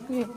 Iya.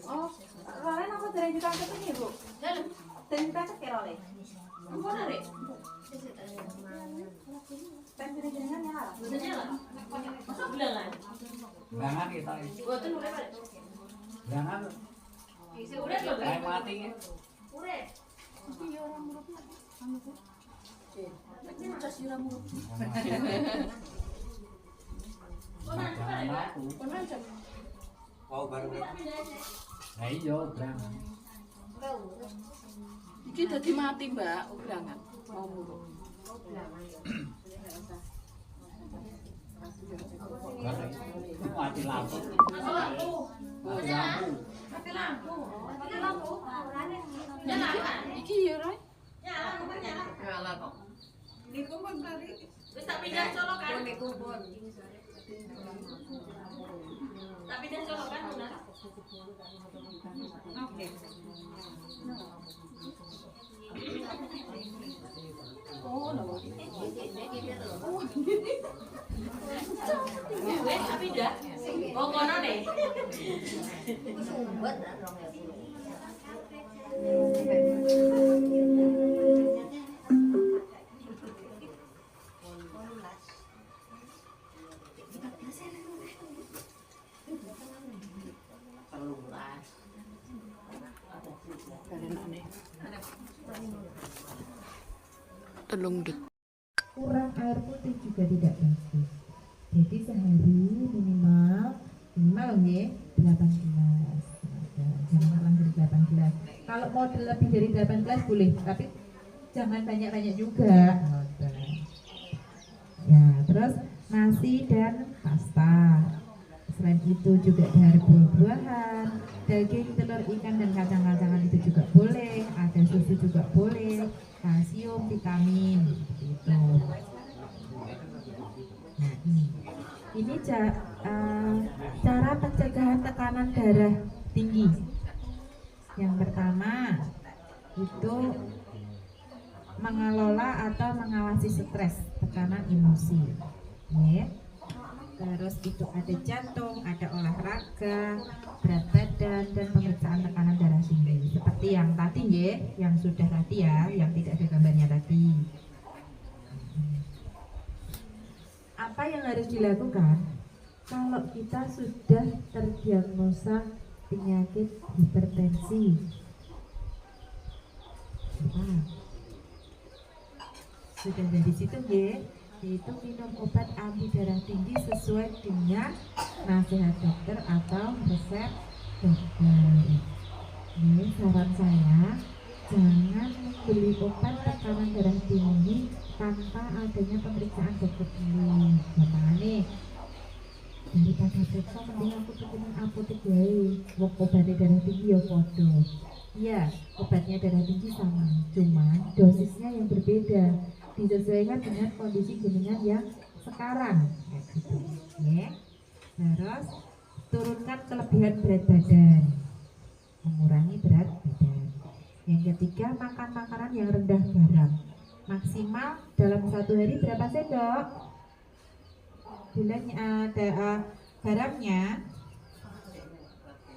Oh, kalian apa dari jutaan ketemu bu? Dari jutaan ke Role. Apa dari? Pengen jenengan ya? Jenengan lah. Masa bilangan? Bilangan kita. Buatan udah balik. Bilangan. Udah loh. Kayak mati ya. Udah. Iya orang mulutnya. Kamu tuh. Macam cas orang mulut. Jangan aku. Macam. Kau baru. Nah iya, bilangan. Iki dadi mati, Mbak, ubrangan. Mau mulu. Mati lampu. Mati lampu. Mati lampu. Mati lampu. Nyala kan? Iki ya, Roy. Nyala, bukan nyala. Nyala kok. Di kubur tadi. Bisa pindah colokan. Di kubur. Tapi pindah colokan benar. Oke. Oh, no. Wes, tapi dah. Oh, kono deh. Sumbat telung dik. Kurang air putih juga tidak bagus. Jadi sehari minimal ya 8 gelas. Jangan malam dari 8 gelas. Kalau mau lebih dari 8 gelas boleh, tapi jangan banyak-banyak juga. Ya, terus nasi dan pasta. Selain itu juga dari buah-buahan, daging, telur, ikan dan kacang-kacangan itu juga boleh. Ada susu juga boleh. Kalsium, vitamin, gitu. Nah, ini cara pencegahan tekanan darah tinggi. Yang pertama itu mengelola atau mengawasi stres, tekanan emosi. Ya. Terus itu ada jantung, ada olahraga, berat badan, dan pemeriksaan tekanan darah tinggi. Seperti yang tadi ya, yang sudah tadi ya, yang tidak ada gambarnya tadi. Apa yang harus dilakukan kalau kita sudah terdiagnosa penyakit hipertensi? Sudah dari situ ya, yaitu minum obat anti darah tinggi sesuai dengan nasihat dokter atau resep dokter. Ini saran saya, jangan beli obat tekanan darah tinggi tanpa adanya pemeriksaan dokter dulu. Makanya daripada periksa mending aku tukerin apotek wae. Wong obatnya darah tinggi ya podo. Iya, obatnya darah tinggi sama, cuman dosisnya yang berbeda. disesuaikan dengan kondisi jenengan yang sekarang kayak gitu ya. Terus turunkan kelebihan berat badan, mengurangi berat badan. Yang ketiga, makan makanan yang rendah garam, maksimal dalam satu hari berapa sendok gulanya garamnya,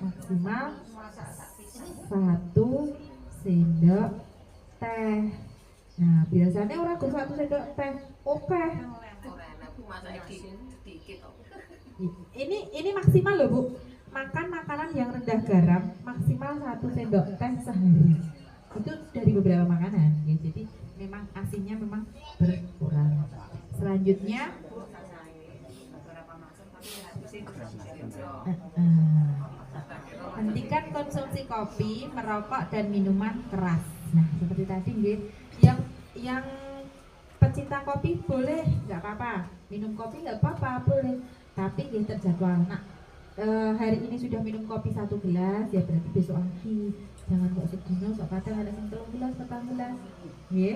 maksimal 1 sendok teh. Nah biasanya orang gue 1 sendok teh oke. Ini maksimal loh Bu, makan makanan yang rendah garam maksimal 1 sendok teh sehari. Itu dari beberapa makanan ya, jadi memang asinnya memang berkurang. Selanjutnya hentikan konsumsi kopi, merokok dan minuman keras. Nah seperti tadi yang pecinta kopi boleh, nggak apa-apa. Minum kopi nggak apa-apa, boleh. Tapi terjadwal. Nah hari ini sudah minum kopi 1 gelas, ya berarti besok lagi. Jangan kok sedino, kok kadang ada yang 3 gelas, 4 gelas. Ya.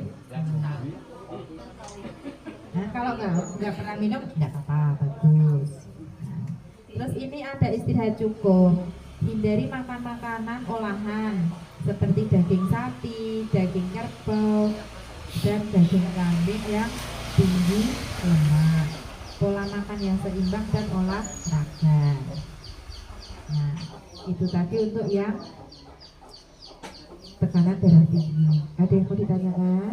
Nah kalau nggak pernah minum, nggak apa-apa, bagus. Nah, terus ini ada istirahat cukup. Hindari makan makanan olahan seperti daging sapi, daging kerbau, dan daging kambing yang tinggi lemak. Pola makan yang seimbang dan olahraga. Nah, itu tadi untuk yang tekanan darah tinggi. Ada yang mau ditanyakan?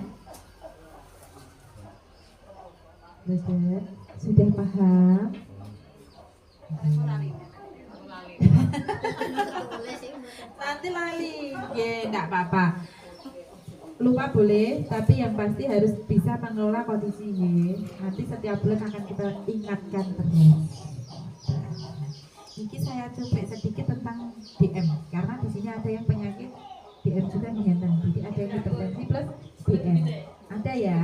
Sudah paham? Nanti lali, ya enggak apa-apa. Lupa boleh, tapi yang pasti harus bisa mengelola kondisinya. Nanti setiap bulan akan kita ingatkan terus. Ini saya coba sedikit tentang DM, karena di sini ada yang penyakit DM juga menyentuh. Jadi ada yang hipertensi plus DM. Ada ya?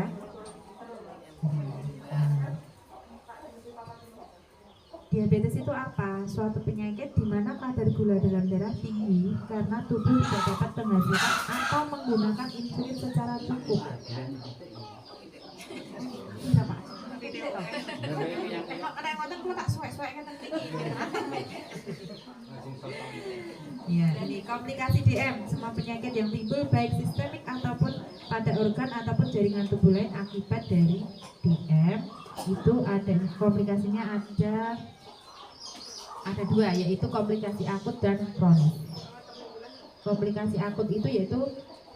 Diabetes itu apa? Suatu penyakit di mana kadar gula dalam darah tinggi karena tubuh tidak dapat menghasilkan atau menggunakan insulin secara cukup. Bisa Pak? Ya, jadi komplikasi DM, semua penyakit yang timbul baik sistemik ataupun pada organ ataupun jaringan tubuh lain akibat dari DM itu ada komplikasinya ada 2, yaitu komplikasi akut dan kronis. Komplikasi akut itu yaitu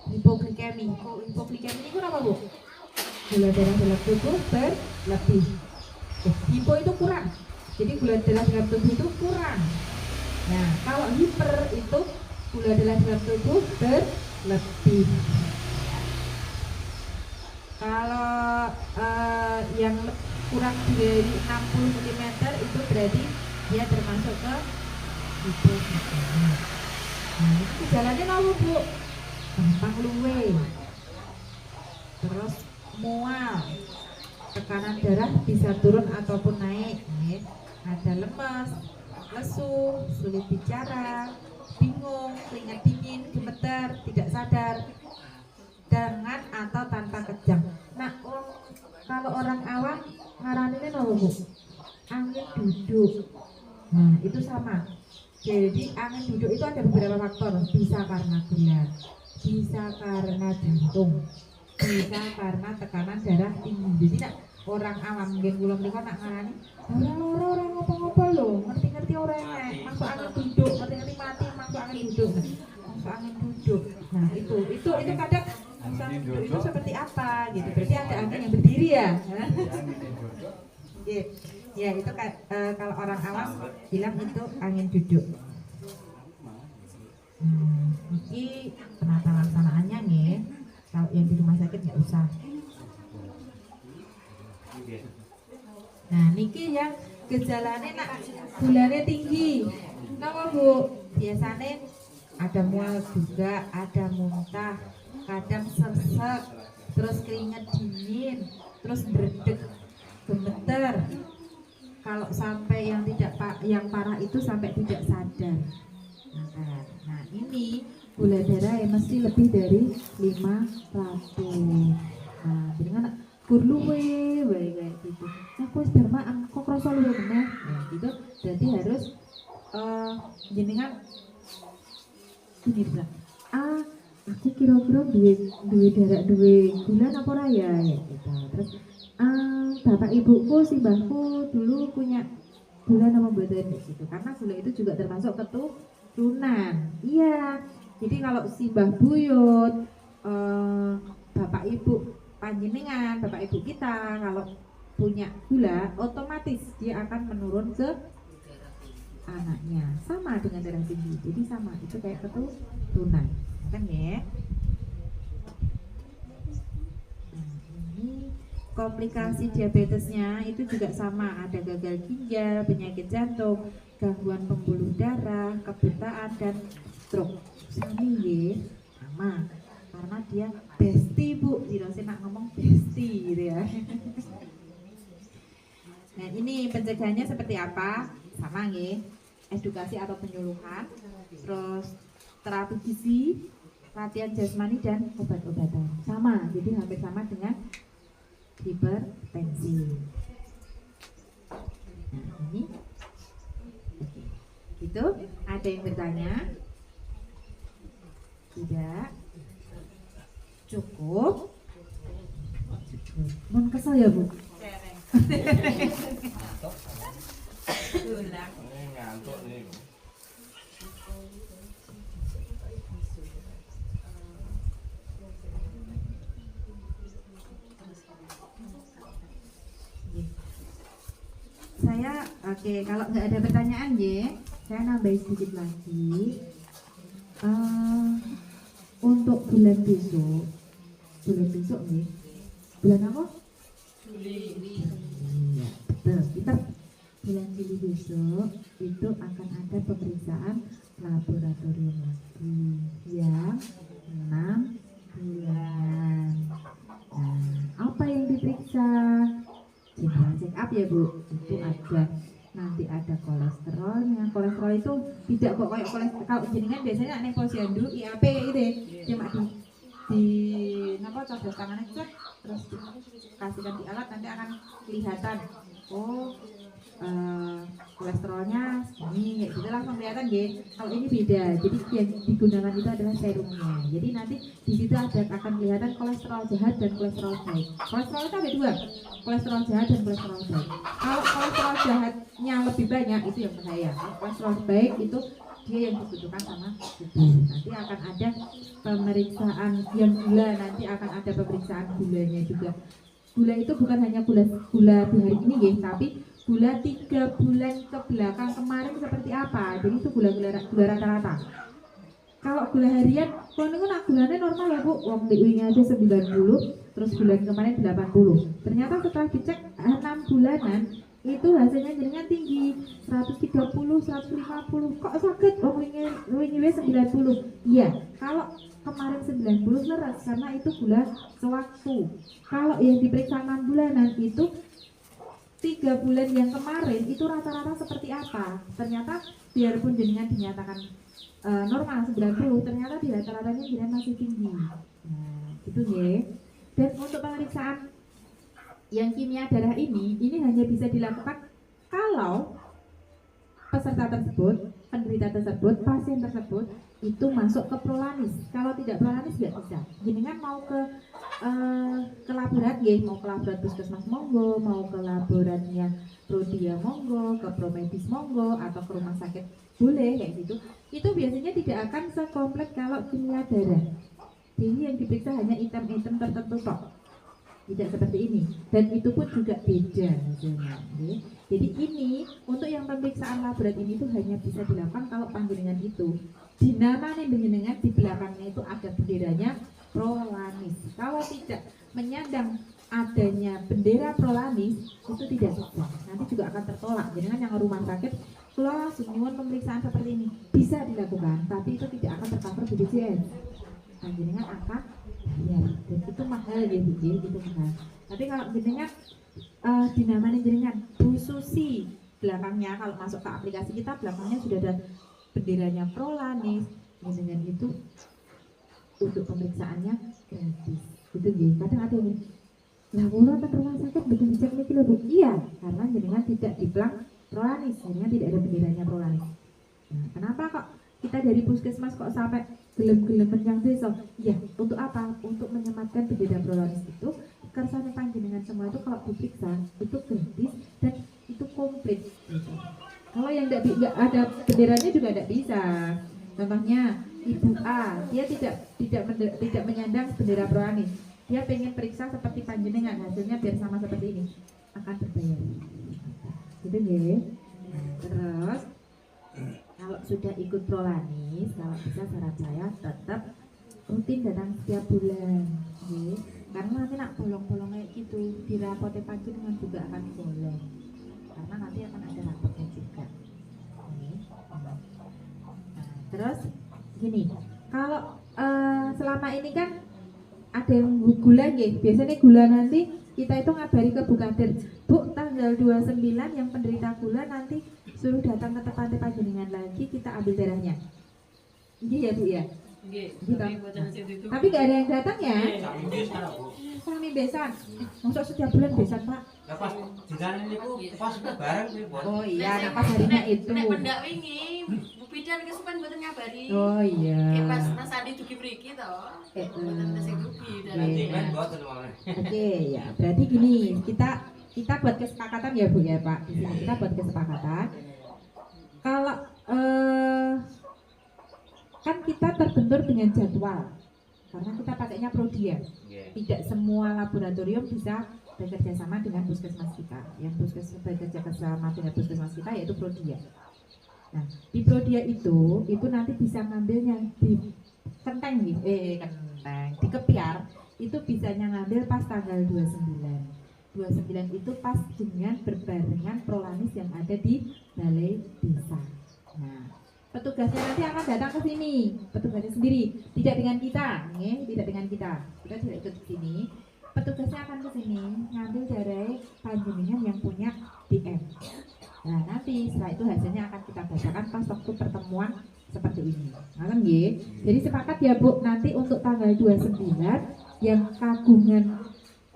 hipoglikemi. Hipoglikemi itu apa Bu? Gula darah dalam tubuh berlebih. Hipo itu kurang, jadi gula darah dalam tubuh itu kurang. Nah kalau hiper itu gula darah dalam tubuh berlebih. Kalau yang kurang dari 60 cm itu berarti dia termasuk ke hipoglikemi. Nah itu gejalanya apa Bu? Gampang luwe, terus mual, tekanan darah bisa turun ataupun naik, ya. Ada lemas, lesu, sulit bicara, bingung, keringat dingin, gemeter, tidak sadar, dengan atau tanpa kejang. Nah kalau orang awam ngaraninnya apa Bu? Angin duduk. Nah itu sama. Jadi angin duduk itu ada beberapa faktor. Bisa karena gula, bisa karena jantung, bisa karena tekanan darah tinggi. Jadi nak orang awam mungkin belum dengar nak ngarani orang ngopo-ngopo loh, ngerti-ngerti orang masuk angin duduk, ngerti-ngerti mati masuk angin duduk. Masuk angin duduk. Nah itu kadang masuk angin duduk itu seperti apa gitu. Berarti ada angin yang berdiri ya. Ya itu kalau orang awam bilang itu angin duduk. Ini penata laksanaannya nih. Kalau yang di rumah sakit nggak usah. Nah niki yang gejalanya nak gulanya tinggi. Kenapa Bu? Biasanya ada mual juga, ada muntah, kadang sesek, terus keringat dingin, terus berdek, gemeter. Kalau sampai yang parah itu sampai tidak sadar. Nah ini gula darah yang mesti lebih dari 500. Nah, dengan kur luwe wae kayak gitu. Aku wis bermaan kok krasa luwe meneh. Nah, gitu. Berarti harus jenengan gini bilang, aku kira-kira duwe bulan apa ora ya gitu. Terus bapak ibuku si mbahku dulu punya bulan apa mboten gitu. Karena gula itu juga termasuk keturunan. Iya. Jadi kalau si mbah buyut bapak ibu panjenengan, bapak ibu kita kalau punya gula, otomatis dia akan menurun ke anaknya, sama dengan darah tinggi. Jadi sama, itu kayak keturunan kan ya. Nah, ini komplikasi diabetesnya itu juga sama, ada gagal ginjal, penyakit jantung, gangguan pembuluh darah, kebutaan dan stroke. Sami ya, sama karena dia bestie bu, tidak sih nak ngomong bestie gitu ya. Nah ini pencegahannya seperti apa? Sama nih, edukasi atau penyuluhan, terus terapi gizi, latihan jasmani dan obat-obatan. Sama, jadi hampir sama dengan hipertensi. Nah ini, oke. Gitu, ada yang bertanya? Tidak? Cukup? Mohon kesal ya bu? Ngantuk nih. Saya oke, kalau nggak ada pertanyaan ya, saya nambahin sedikit lagi. Untuk bulan besok nih, bulan apa? Juli. Iya, betul. Kita bulan Juli besok itu akan ada pemeriksaan laboratorium lagi yang 6 bulan. Nah, apa yang diperiksa? General check up ya bu. Itu ada nanti ada kolesterolnya. Kolesterol itu tidak kok kayak kolesterol. Kalau jenengan biasanya nek posyandu IAP gitu ya, cuma di apa coblos tangannya itu terus dikasihkan di alat, nanti akan kelihatan kolesterolnya segini, kayak gitu langsung kelihatan ya. Kalau ini beda, jadi yang digunakan itu adalah serumnya. Jadi nanti di situ akan kelihatan kolesterol jahat dan kolesterol baik. Kolesterol itu ada dua, kolesterol jahat dan kolesterol baik. Kalau kolesterol jahatnya lebih banyak itu yang bahaya. Kalau kolesterol baik itu dia yang dibutuhkan sama tubuh. Nanti akan ada pemeriksaan yang gula, nanti akan ada pemeriksaan gulanya juga. Gula itu bukan hanya gula di hari ini ya, tapi gula 3 bulan ke belakang kemarin seperti apa. Jadi itu gula rata-rata. Kalau gula harian, kalau niku nak gulanya normal ya bu, wong ini aja 90, terus bulan kemarin 80. Ternyata setelah dicek 6 bulanan itu hasilnya jenengan tinggi 130, 150. Kok sakit? Wong wingi 90. Iya, kalau kemarin 90 leres karena itu gula sewaktu. Kalau yang diperiksa 6 bulanan itu 3 bulan yang kemarin itu rata-rata seperti apa? Ternyata biarpun jenengan dinyatakan normal 90, ternyata di rata-ratanya jenengan masih tinggi. Nah, gitu ya. Dan untuk pemeriksaan yang kimia darah ini hanya bisa dilakukan kalau peserta tersebut, penderita tersebut, pasien tersebut itu masuk ke prolanis. Kalau tidak prolanis nggak bisa. Jenengan mau ke laborat ya, mau ke laborat puskesmas monggo, mau ke laboratnya Prodia monggo, ke Promedis monggo, atau ke rumah sakit boleh kayak gitu. Itu biasanya tidak akan sekompleks kalau kimia darah. Jadi yang diperiksa hanya item-item tertentu tok. Tidak seperti ini, dan itu pun juga beda hasilnya. Jadi ini untuk yang pemeriksaan laborat ini itu hanya bisa dilakukan kalau panjenengan itu dinamanya panjenengan di belakangnya itu ada benderanya prolanis. Kalau tidak menyandang adanya bendera prolanis itu tidak bisa, nanti juga akan tertolak. Jenengan yang rumah sakit kalau nyuwun pemeriksaan seperti ini bisa dilakukan, tapi itu tidak akan tercover BPJS. Jenengan akan bayar, dan itu mahal ya Bu, itu mahal. Tapi kalau jenengan dinamanya jenengan Bu Susi belakangnya, kalau masuk ke aplikasi kita belakangnya sudah ada benderanya prolanis, jenengan itu untuk pemeriksaannya gratis. Gitu ya. Kadang ada yang Lah kula teng rumah sakit betul dicek niki lho Bu. Iya, karena jenengan tidak diplang Prolanis, jenengan tidak ada benderanya Prolanis. Nah, kenapa kok kita dari puskesmas kok sampai gelem-gelemen yang desa? Ya, untuk apa? Untuk menyematkan bendera Prolanis itu kersane panjenengan semua itu kalau diperiksa itu gratis dan itu komplit gitu. Kalau yang tidak ada benderanya juga tidak bisa. Contohnya Ibu A, dia tidak menyandang bendera Prolanis. Dia pengen periksa seperti panjenengan, hasilnya biar sama seperti ini, akan berbayar. Gitu ya. Terus kalau sudah ikut Prolanis, kalau bisa saran saya tetap rutin datang setiap bulan, ya. Karena nanti nak bolong-bolong kayak gitu, di rapotnya panjenengan juga akan bolong. Karena nanti akan ada rapotnya juga. Nah, terus gini, kalau selama ini kan ada yang gula ya, biasanya gula nanti kita itu ngabari ke Bu Kadir, Bu tanggal 29 yang penderita gula nanti suruh datang ke tempat panjenengan lagi, kita ambil darahnya. Iya ya Bu ya? Gitu. Tapi gak ada yang datang ya? Sami besan. Masuk setiap bulan besan Pak? Ya pas di sana ini pas bareng sih. Oh iya, nah pas harinya itu. Nek pendak wingi, Bu Bidan kesupen mboten ngabari. Oh iya. Pas Mas Andi dugi mriki to. Mboten sing dugi Jangan mboten malah. Oke ya, berarti gini, kita buat kesepakatan ya Bu ya Pak. Di sini kita buat kesepakatan. Kalau kan kita terbentur dengan jadwal karena kita pakainya Prodia. Tidak semua laboratorium bisa bekerja sama dengan puskesmas kita. Yang puskesmas bekerja sama dengan puskesmas kita yaitu Prodia. Nah, di Prodia itu nanti bisa ngambilnya di Kenteng nih, di Kepiar itu bisanya ngambil pas tanggal 29. 29 itu pas dengan berbarengan Prolanis yang ada di balai desa. Nah, petugasnya nanti akan datang ke sini, petugasnya sendiri, tidak dengan kita, tidak dengan kita tidak ikut ke sini. Petugasnya akan ke sini ngambil darah panjenengan yang punya DM. Nah, nanti setelah itu hasilnya akan kita bacakan pas waktu pertemuan seperti ini. Ngerti nggih? Jadi sepakat ya Bu, nanti untuk tanggal 29 yang kagungan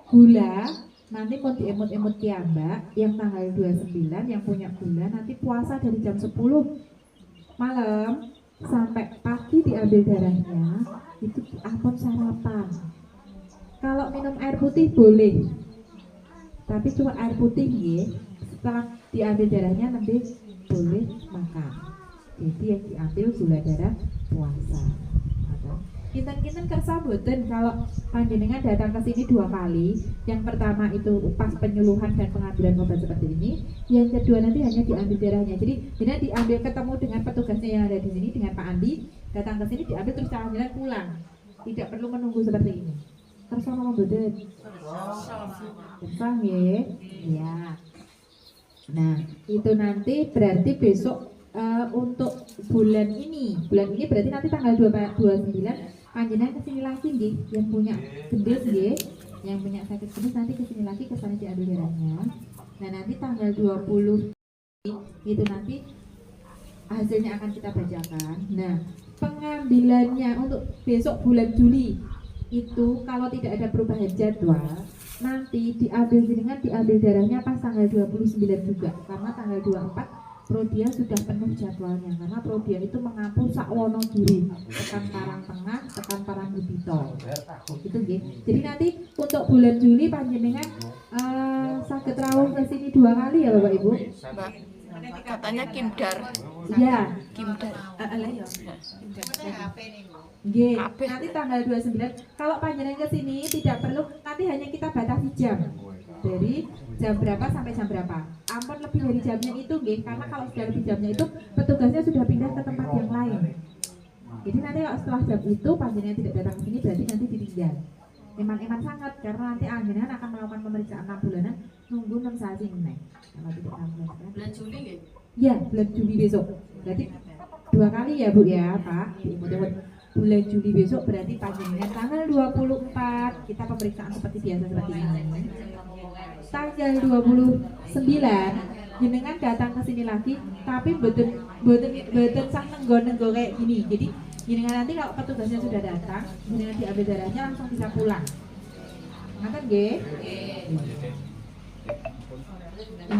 gula nanti mau diemut-emut kiambak, yang tanggal 29 yang punya gula nanti puasa dari jam 10 malam sampai pagi diambil darahnya, itu apon sarapan. Kalau minum air putih boleh, tapi cuma air putih ya. Setelah diambil darahnya nanti boleh makan. Jadi yang diambil gula darah puasa. Kinten-kinten kersa boten kalau panjenengan datang ke sini 2 kali. Yang pertama itu pas penyuluhan dan pengambilan obat seperti ini. Yang kedua nanti hanya diambil darahnya. Jadi diambil ketemu dengan petugasnya yang ada di sini dengan Pak Andi. Datang ke sini diambil terus jalan-jalan pulang. Tidak perlu menunggu seperti ini. Kersa mau boten? Kersa nggih? Ya. Nah, itu nanti berarti besok untuk bulan ini berarti nanti tanggal 29 panjenengan kesini lagi nggih, yang punya gendis nggih, yang punya sakit gendis nanti kesini lagi kesana diambil darahnya. Nah nanti tanggal 20 itu nanti hasilnya akan kita bacakan. Nah pengambilannya untuk besok bulan Juli itu kalau tidak ada perubahan jadwal nanti diambil darahnya pas tanggal 29 juga, karena tanggal 24 Prodia sudah penuh jadwalnya, karena Prodia itu mengampu sak Wonogiri, tekan Parang Tengah, tekan Parang Bubito. Itu nggih. Jadi nanti untuk bulan Juli panjenengan saged rawuh ke sini 2 kali ya Bapak Ibu. Mbak, katanya Kimdar. Iya. Kimdar. Nggih. Nanti tanggal 29 kalau panjenengan ke sini tidak perlu, nanti hanya kita batasi jam. Dari jam berapa sampai jam berapa. Ampun lebih dari jamnya itu nggih, karena kalau sudah lebih jamnya itu petugasnya sudah pindah ke tempat yang lain. Jadi nanti kalau setelah jam itu panjenengan tidak datang ke sini berarti nanti ditinggal. Eman-eman sangat karena nanti panjenengan akan melakukan pemeriksaan 6 bulanan nunggu 6 saat ini. Kalau tidak 6 bulan. Bulan Juli nggih? Iya, bulan Juli besok. Berarti 2 kali ya Bu ya, Pak. Diimut-imut. Bulan Juli besok berarti panjenengan tanggal 24 kita pemeriksaan seperti biasa seperti ini. Tanggal 29 jenengan datang ke sini lagi, tapi boten sang nenggo kayak gini. Jadi jenengan nanti kalau petugasnya sudah datang, jenengan diambil darahnya langsung bisa pulang. Ngaten nggih?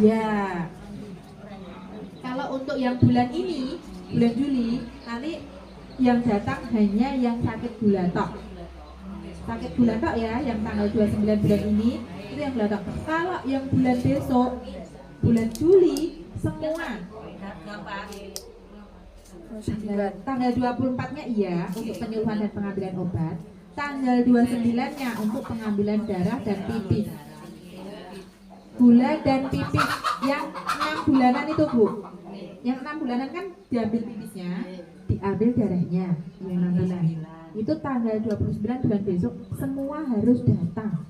Iya. Kalau untuk yang bulan ini, bulan Juli, nanti yang datang hanya yang sakit gula tok. Sakit gula tok ya, yang tanggal 29 bulan ini itu yang gula tok. Kalau yang bulan besok, bulan Juli, semua tanggal 24-nya iya untuk penyuluhan dan pengambilan obat. Tanggal 29-nya untuk pengambilan darah dan pipis. Gula dan pipis yang 6 bulanan itu Bu. Yang 6 bulanan kan diambil pipisnya, diambil darahnya yang 6 bulan. Itu tanggal 29 bulan besok semua harus datang.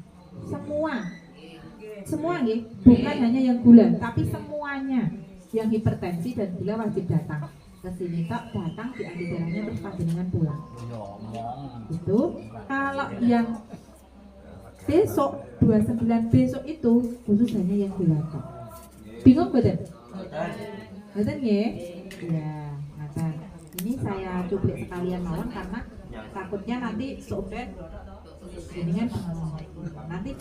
Semua nih, bukan hanya yang gula, tapi semuanya yang hipertensi dan gula wajib datang ke sini. Tok datang diambil darahnya terus panjenengan pulang. Itu kalau yang besok 29 besok itu khusus hanya yang gula tok. Bingung betul? Betul nggih? Ya, ngaten. Ini saya cuplik sekalian mawon karena takutnya nanti sobat jenengan nanti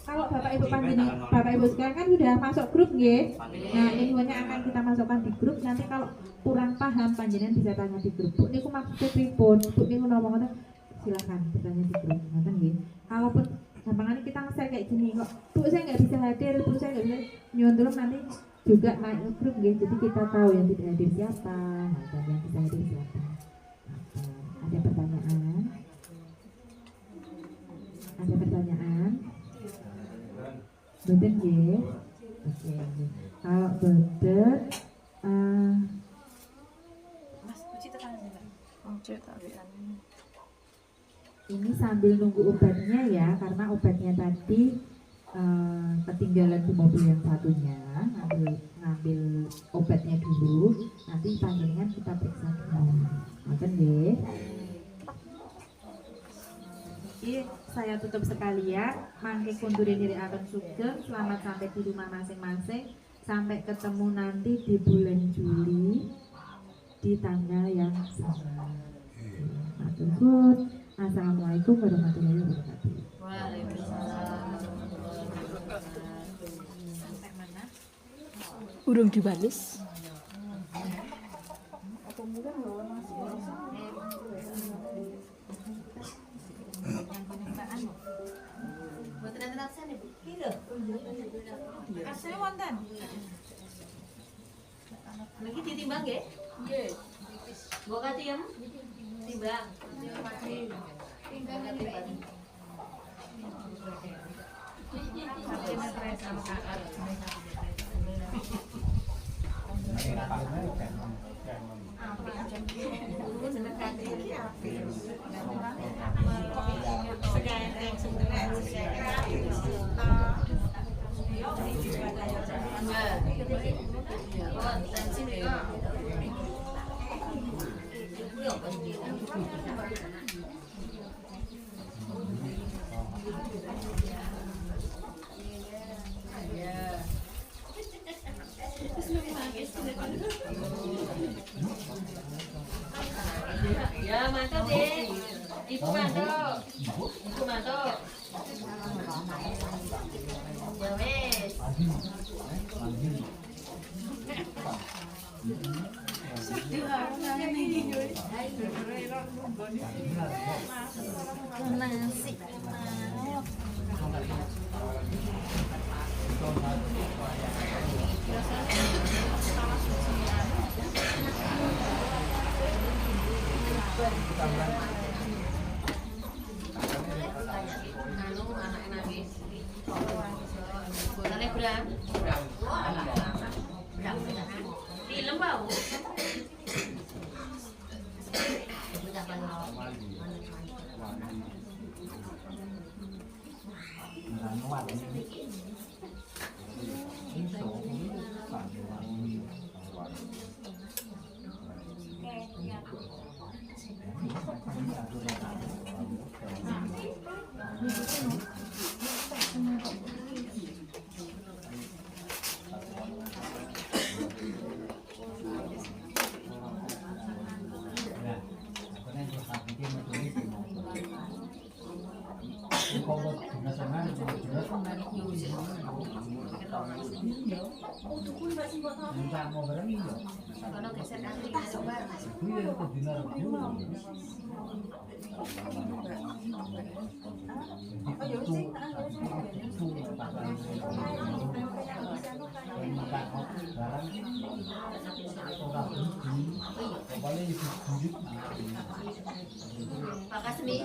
kalau Bapak Ibu panjenengan, Bapak Ibu sekarang kan sudah masuk grup nggih. Nah, infonya akan kita masukkan di grup. Nanti kalau kurang paham panjenengan bisa tanya di grup. Bu niku maksudnya pripun? Bu niku napa ngoten? Silakan bertanya di grup. Ngoten nggih. Kalaupun gampangane kita nge-share kayak gini kok. Bu saya nggak bisa hadir, Bu saya nggak bisa nyuwun tolong nanti juga naik ke grup nggih. Jadi kita tahu yang tidak hadir siapa, dan yang bisa hadir siapa. Ada pertanyaan? Ada pertanyaan? Bener ya? Oke. Kalau bener, Mas, Puji tekan juga. ini sambil nunggu obatnya ya, karena obatnya tadi ketinggalan di mobil yang satunya. Ngambil obatnya dulu, nanti panjenengan kita periksa dulu. Makan deh. Jadi saya tutup sekalian, mangke kundurin diri akan sugeng, selamat sampai di rumah masing-masing, sampai ketemu nanti di bulan Juli di tanggal yang sama. Matur. Assalamualaikum warahmatullahi wabarakatuh. Waalaikumsalam. Urung dibales. Buat absen Ibu. Asli wonten. Lagi ditimbang nggih? Nggih. Mbok katiem? Timbang. Ya, mantap deh. Ibu mantap. Ibu mantap. Ya wes. Nasi. Anu anak nangis. Boleh Bram? Bram. Film bau. Kalau geser kaki kita coba. Oh ya wis sing Makasih nih.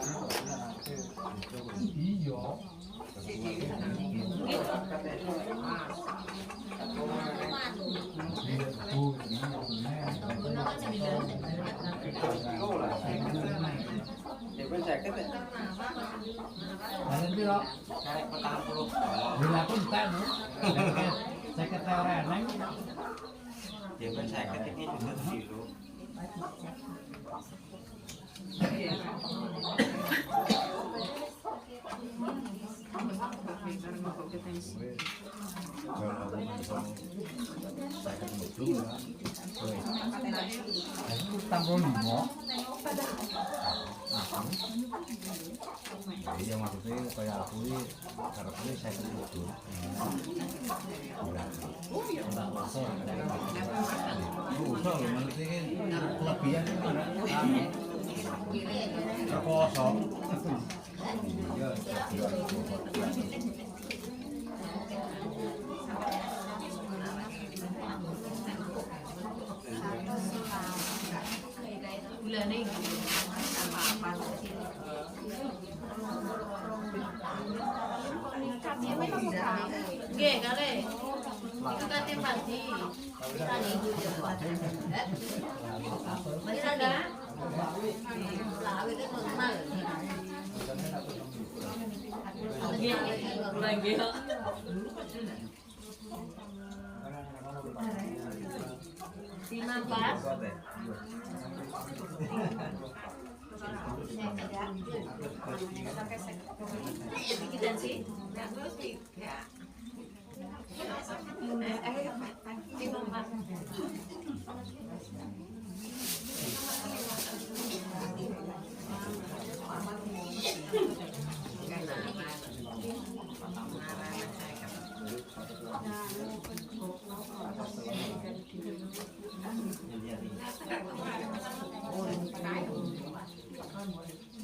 Depan sakit ya? Ada piro? Karek 40. Bila pun tak no. Saya kata orang nang. Depan sakit ini juga kilo. Tambah lima. Iya maksudnya kayak aku ini harapnya saya betul. Enggak masuk. Usah loh maksudnya kelebihan itu mana? Kosong. Bulan ini. Oke, kali. Itu kan tim pasti. Kita nih. Masih ada? Lagi. Lima empat. Kita sih. Lima empat.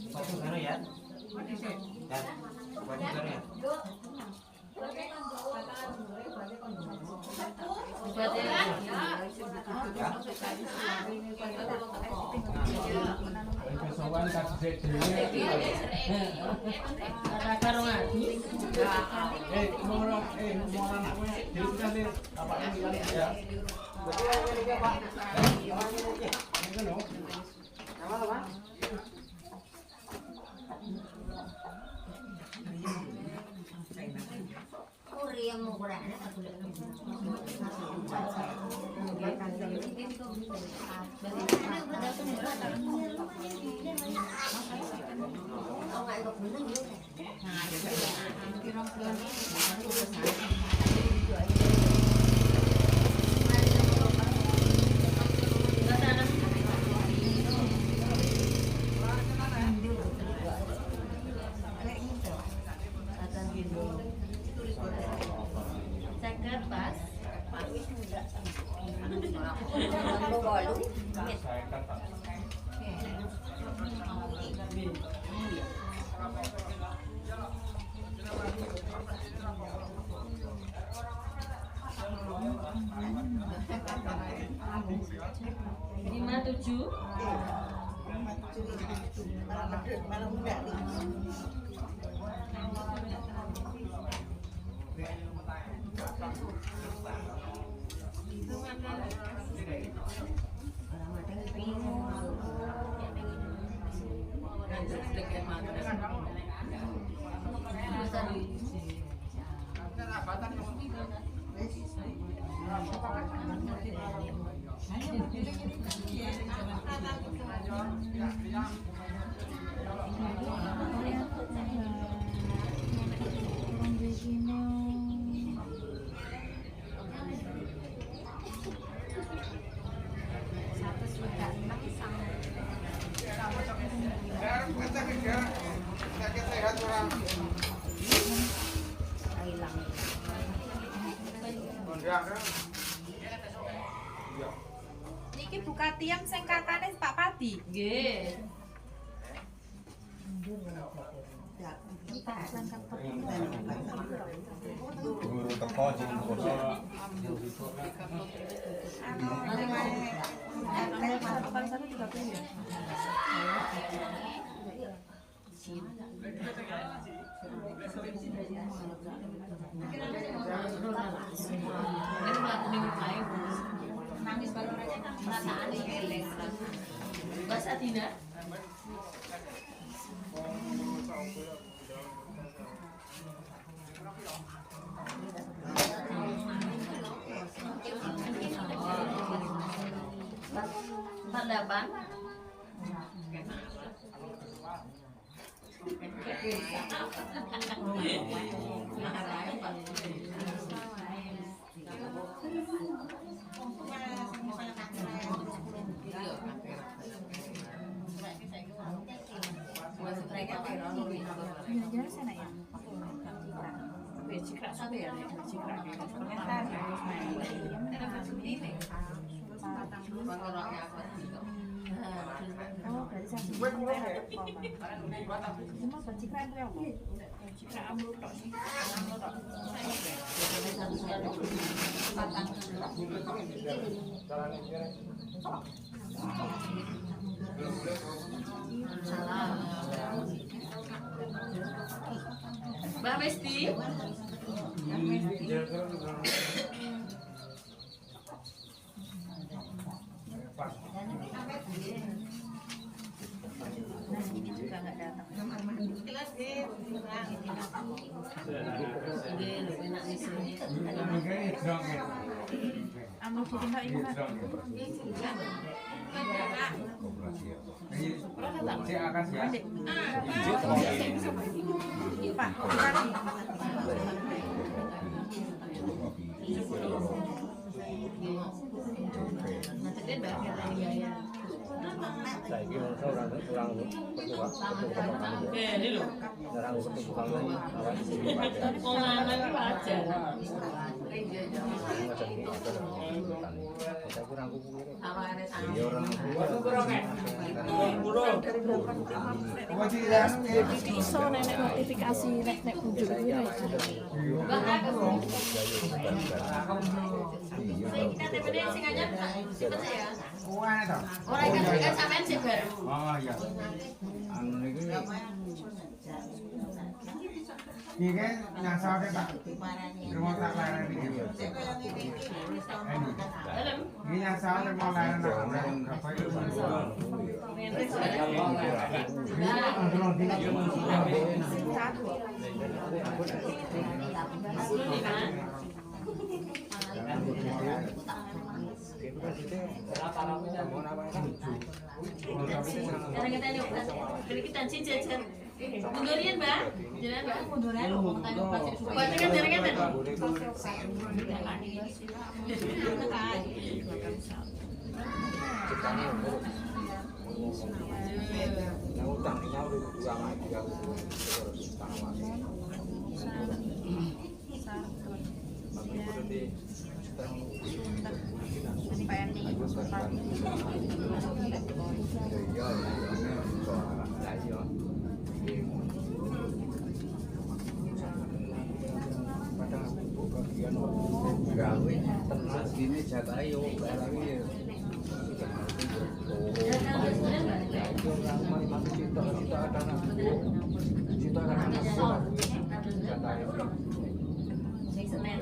Satu kali ya? Ya. Satu kali ya? Kesowan kasih dhewe. Karo ngadu. Nomor anakku dhewe kasih apa ya. Yang mau kurang aku lihat. Lima tujuh. Sehat orang. Niki buka tiang sing kakane Pak Padi. Nggih. Guru teko sing foto. Satu kali satu 30 ya. Nangis baru perasaan ini. Mas Adina. Tanda Jangan sana ya. Cikrak sabe ya, cikrak. Komentar ya. Oh, dari sasi. Cuma bercikran itu apa? Cikran amrut tok sih. Amrut tok. Salah. Mbak Mesti. Ini juga nggak datang. Amrut ditinggal ini kan. Pak, Nanti dia bayar biaya. Saiki orang Ini loh. Penganan itu wajar. iso nenek notifikasi nek kunjung iki. Orang kan sampean sih bar. Oh iya. Anu niki iki kan nyasake Pak. Rumah tak larang iki. Ini nyasake mau larang apa itu? Karena kita ini dari kita jajan. Mundurian, Mbak. Jalan, Mbak. Mundurian. Pasti kan jalan kan? Ini jaga yo, Senin.